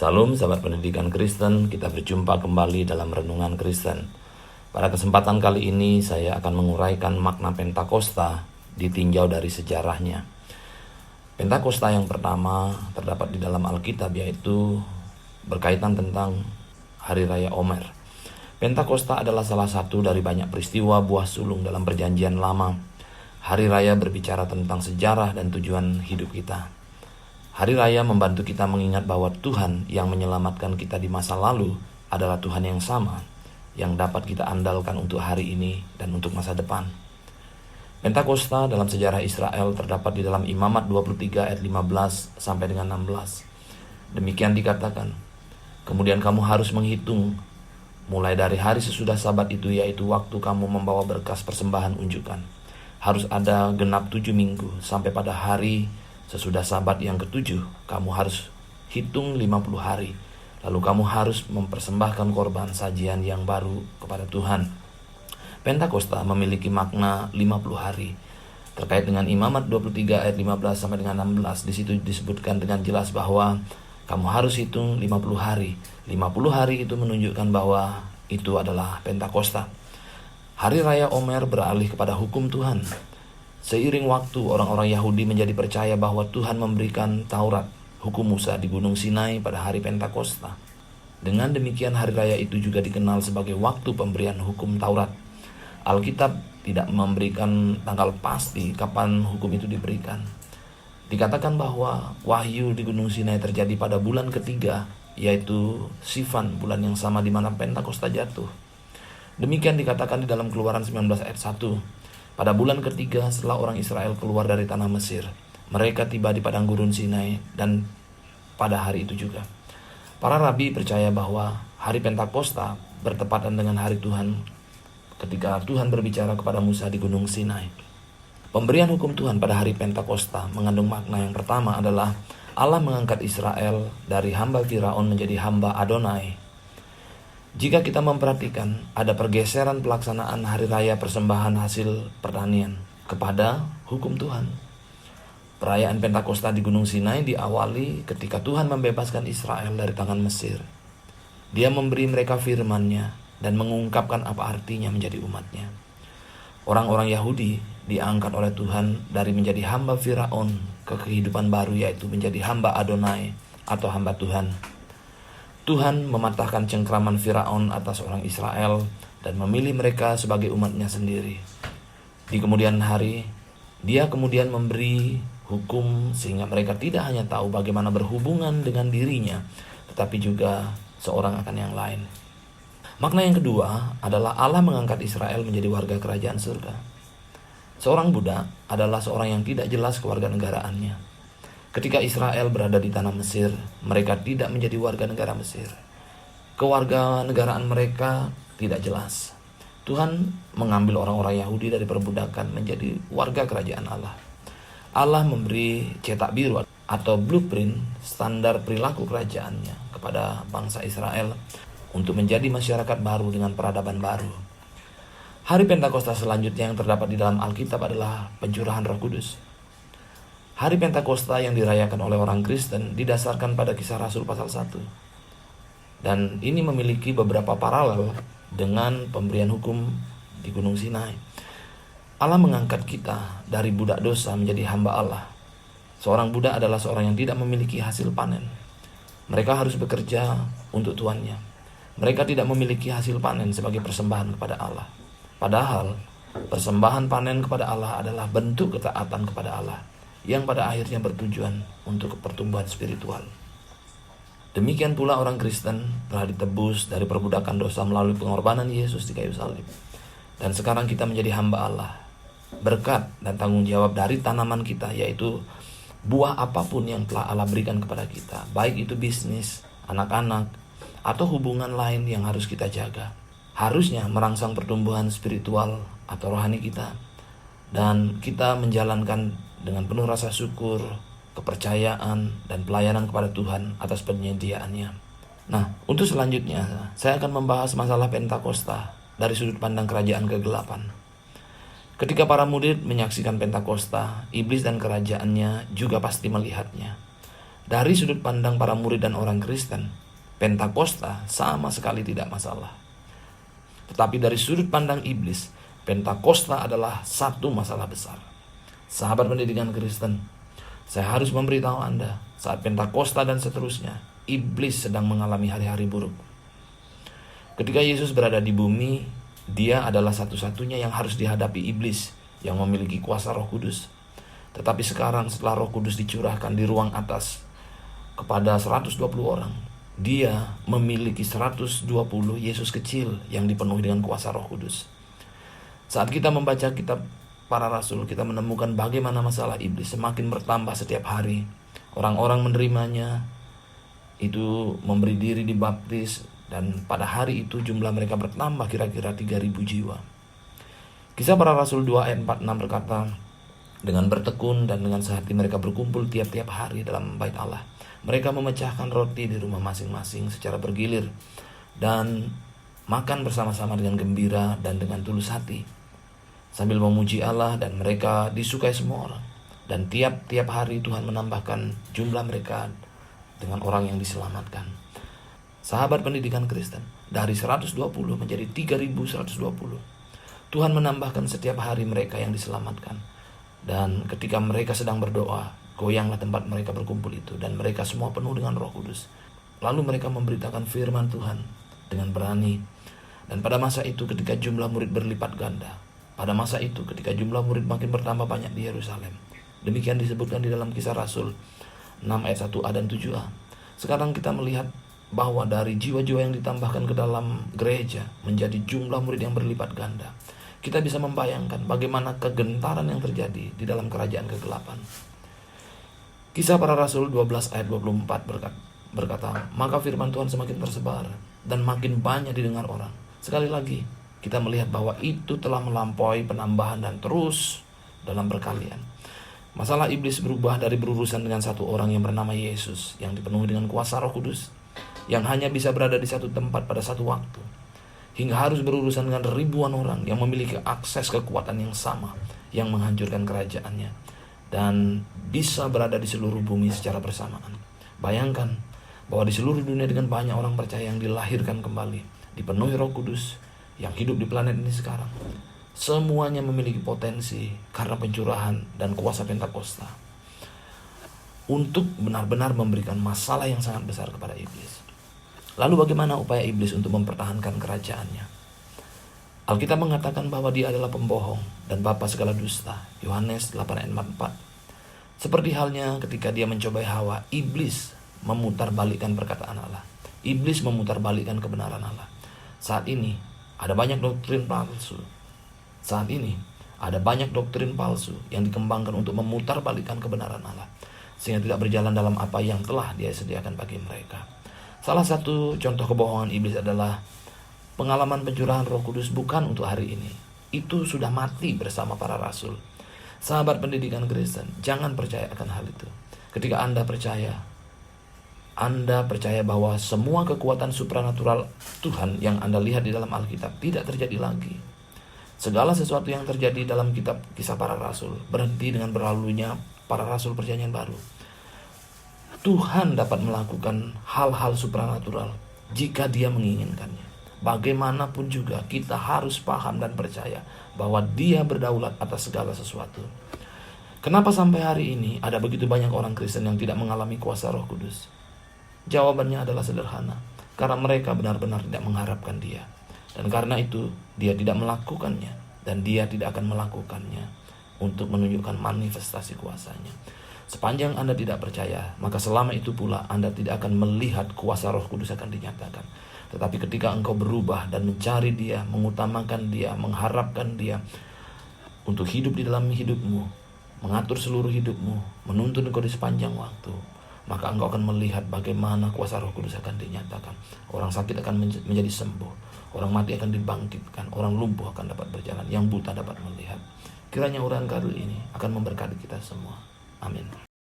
Salam sahabat pendidikan Kristen, kita berjumpa kembali dalam Renungan Kristen. Pada kesempatan kali ini saya akan menguraikan makna Pentakosta ditinjau dari sejarahnya. Pentakosta yang pertama terdapat di dalam Alkitab, yaitu berkaitan tentang Hari Raya Omer. Pentakosta adalah salah satu dari banyak peristiwa buah sulung dalam Perjanjian Lama. Hari Raya berbicara tentang sejarah dan tujuan hidup kita. Hari Raya membantu kita mengingat bahwa Tuhan yang menyelamatkan kita di masa lalu adalah Tuhan yang sama, yang dapat kita andalkan untuk hari ini dan untuk masa depan. Pentakosta dalam sejarah Israel terdapat di dalam Imamat 23 ayat 15 sampai dengan 16. Demikian dikatakan, kemudian kamu harus menghitung mulai dari hari sesudah Sabat itu, yaitu waktu kamu membawa berkas persembahan unjukan. Harus ada genap 7 minggu sampai pada hari sesudah Sabat yang ke-7, kamu harus hitung 50 hari. Lalu kamu harus mempersembahkan korban sajian yang baru kepada Tuhan. Pentakosta memiliki makna 50 hari. Terkait dengan Imamat 23 ayat 15 sampai dengan 16, di situ disebutkan dengan jelas bahwa kamu harus hitung 50 hari. 50 hari itu menunjukkan bahwa itu adalah Pentakosta. Hari Raya Omer beralih kepada hukum Tuhan. Seiring waktu, orang-orang Yahudi menjadi percaya bahwa Tuhan memberikan Taurat, hukum Musa di Gunung Sinai pada hari Pentakosta. Dengan demikian, hari raya itu juga dikenal sebagai waktu pemberian hukum Taurat. Alkitab tidak memberikan tanggal pasti kapan hukum itu diberikan. Dikatakan bahwa wahyu di Gunung Sinai terjadi pada bulan ketiga, yaitu Sivan, bulan yang sama di mana Pentakosta jatuh. Demikian dikatakan di dalam Keluaran 19 ayat 1. Pada bulan ketiga setelah orang Israel keluar dari tanah Mesir, mereka tiba di padang gurun Sinai, dan pada hari itu juga para rabi percaya bahwa hari Pentakosta bertepatan dengan hari Tuhan ketika Tuhan berbicara kepada Musa di Gunung Sinai. Pemberian hukum Tuhan pada hari Pentakosta mengandung makna yang pertama adalah Allah mengangkat Israel dari hamba Firaun menjadi hamba Adonai. Jika kita memperhatikan, ada pergeseran pelaksanaan hari raya persembahan hasil pertanian kepada hukum Tuhan. Perayaan Pentakosta di Gunung Sinai diawali ketika Tuhan membebaskan Israel dari tangan Mesir. Dia memberi mereka firman-Nya dan mengungkapkan apa artinya menjadi umat-Nya. Orang-orang Yahudi diangkat oleh Tuhan dari menjadi hamba Firaun ke kehidupan baru, yaitu menjadi hamba Adonai atau hamba Tuhan. Tuhan mematahkan cengkraman Firaun atas orang Israel dan memilih mereka sebagai umat-Nya sendiri. Di kemudian hari, Dia kemudian memberi hukum sehingga mereka tidak hanya tahu bagaimana berhubungan dengan dirinya, tetapi juga seorang akan yang lain. Makna yang kedua adalah Allah mengangkat Israel menjadi warga kerajaan surga. Seorang budak adalah seorang yang tidak jelas kewarganegaraannya. Ketika Israel berada di tanah Mesir, mereka tidak menjadi warga negara Mesir. Kewarganegaraan mereka tidak jelas. Tuhan mengambil orang-orang Yahudi dari perbudakan menjadi warga kerajaan Allah. Allah memberi cetak biru atau blueprint standar perilaku kerajaannya kepada bangsa Israel untuk menjadi masyarakat baru dengan peradaban baru. Hari Pentakosta selanjutnya yang terdapat di dalam Alkitab adalah pencurahan Roh Kudus. Hari Pentakosta yang dirayakan oleh orang Kristen didasarkan pada Kisah Rasul pasal 1. Dan ini memiliki beberapa paralel dengan pemberian hukum di Gunung Sinai. Allah mengangkat kita dari budak dosa menjadi hamba Allah. Seorang budak adalah seorang yang tidak memiliki hasil panen. Mereka harus bekerja untuk tuannya. Mereka tidak memiliki hasil panen sebagai persembahan kepada Allah. Padahal persembahan panen kepada Allah adalah bentuk ketaatan kepada Allah, yang pada akhirnya bertujuan untuk pertumbuhan spiritual. Demikian pula orang Kristen telah ditebus dari perbudakan dosa melalui pengorbanan Yesus di kayu salib. Dan sekarang kita menjadi hamba Allah. Berkat dan tanggung jawab dari tanaman kita, yaitu buah apapun yang telah Allah berikan kepada kita, baik itu bisnis, anak-anak, atau hubungan lain yang harus kita jaga, harusnya merangsang pertumbuhan spiritual atau rohani kita. Dan kita menjalankan dengan penuh rasa syukur, kepercayaan, dan pelayanan kepada Tuhan atas penyediaannya. Nah, untuk selanjutnya, saya akan membahas masalah Pentakosta dari sudut pandang kerajaan kegelapan. Ketika para murid menyaksikan Pentakosta, iblis dan kerajaannya juga pasti melihatnya. Dari sudut pandang para murid dan orang Kristen, Pentakosta sama sekali tidak masalah. Tetapi dari sudut pandang iblis, Pentakosta adalah satu masalah besar. Sahabat pendidikan Kristen, saya harus memberitahu Anda, saat Pentakosta dan seterusnya, iblis sedang mengalami hari-hari buruk. Ketika Yesus berada di bumi, dia adalah satu-satunya yang harus dihadapi iblis yang memiliki kuasa Roh Kudus. Tetapi sekarang setelah Roh Kudus dicurahkan di ruang atas kepada 120 orang, dia memiliki 120 Yesus kecil yang dipenuhi dengan kuasa Roh Kudus. Saat kita membaca kitab para rasul, kita menemukan bagaimana masalah iblis semakin bertambah setiap hari. Orang-orang menerimanya, itu memberi diri dibaptis, dan pada hari itu jumlah mereka bertambah kira-kira 3.000 jiwa. Kisah para rasul 2 ayat 46 berkata, dengan bertekun dan dengan sehati mereka berkumpul tiap-tiap hari dalam bait Allah. Mereka memecahkan roti di rumah masing-masing secara bergilir dan makan bersama-sama dengan gembira dan dengan tulus hati, sambil memuji Allah, dan mereka disukai semua orang. Dan tiap-tiap hari Tuhan menambahkan jumlah mereka dengan orang yang diselamatkan. Sahabat pendidikan Kristen, dari 120 menjadi 3.120. Tuhan menambahkan setiap hari mereka yang diselamatkan. Dan ketika mereka sedang berdoa, goyanglah tempat mereka berkumpul itu, dan mereka semua penuh dengan Roh Kudus. Lalu mereka memberitakan firman Tuhan dengan berani. Dan pada masa itu ketika jumlah murid berlipat ganda, pada masa itu ketika jumlah murid makin bertambah banyak di Yerusalem. Demikian disebutkan di dalam Kisah Rasul 6 ayat 1a dan 7a. Sekarang kita melihat bahwa dari jiwa-jiwa yang ditambahkan ke dalam gereja menjadi jumlah murid yang berlipat ganda. Kita bisa membayangkan bagaimana kegentaran yang terjadi di dalam kerajaan kegelapan. Kisah para Rasul 12 ayat 24 berkata, maka firman Tuhan semakin tersebar dan makin banyak didengar orang. Sekali lagi, kita melihat bahwa itu telah melampaui penambahan dan terus dalam berkalian. Masalah iblis berubah dari berurusan dengan satu orang yang bernama Yesus, yang dipenuhi dengan kuasa Roh Kudus, yang hanya bisa berada di satu tempat pada satu waktu, hingga harus berurusan dengan ribuan orang yang memiliki akses kekuatan yang sama, yang menghancurkan kerajaannya, dan bisa berada di seluruh bumi secara bersamaan. Bayangkan bahwa di seluruh dunia dengan banyak orang percaya yang dilahirkan kembali, dipenuhi Roh Kudus, yang hidup di planet ini sekarang. Semuanya memiliki potensi karena pencurahan dan kuasa Pentakosta untuk benar-benar memberikan masalah yang sangat besar kepada iblis. Lalu bagaimana upaya iblis untuk mempertahankan kerajaannya? Alkitab mengatakan bahwa dia adalah pembohong dan bapa segala dusta. Yohanes 8 ayat 4. Seperti halnya ketika dia mencobai Hawa, iblis memutarbalikkan perkataan Allah. Iblis memutarbalikkan kebenaran Allah. Saat ini ada banyak doktrin palsu. Saat ini ada banyak doktrin palsu yang dikembangkan untuk memutarbalikkan kebenaran Allah, sehingga tidak berjalan dalam apa yang telah Dia sediakan bagi mereka. Salah satu contoh kebohongan iblis adalah pengalaman pencurahan Roh Kudus bukan untuk hari ini. Itu sudah mati bersama para rasul. Sahabat pendidikan Kristen, jangan percaya akan hal itu. Ketika Anda percaya bahwa semua kekuatan supranatural Tuhan yang Anda lihat di dalam Alkitab tidak terjadi lagi. Segala sesuatu yang terjadi dalam kitab Kisah Para Rasul berhenti dengan berlalunya para rasul perjanjian baru. Tuhan dapat melakukan hal-hal supranatural jika Dia menginginkannya. Bagaimanapun juga kita harus paham dan percaya bahwa Dia berdaulat atas segala sesuatu. Kenapa sampai hari ini ada begitu banyak orang Kristen yang tidak mengalami kuasa Roh Kudus? Jawabannya adalah sederhana, karena mereka benar-benar tidak mengharapkan Dia. Dan karena itu Dia tidak melakukannya, dan Dia tidak akan melakukannya untuk menunjukkan manifestasi kuasanya. Sepanjang Anda tidak percaya, maka selama itu pula Anda tidak akan melihat kuasa Roh Kudus akan dinyatakan. Tetapi ketika engkau berubah dan mencari Dia, mengutamakan Dia, mengharapkan Dia untuk hidup di dalam hidupmu, mengatur seluruh hidupmu, menuntun engkau di sepanjang waktu, maka engkau akan melihat bagaimana kuasa Roh Kudus akan dinyatakan. Orang sakit akan menjadi sembuh, orang mati akan dibangkitkan, orang lumpuh akan dapat berjalan, yang buta dapat melihat. Kiranya uraian kali ini akan memberkati kita semua. Amin.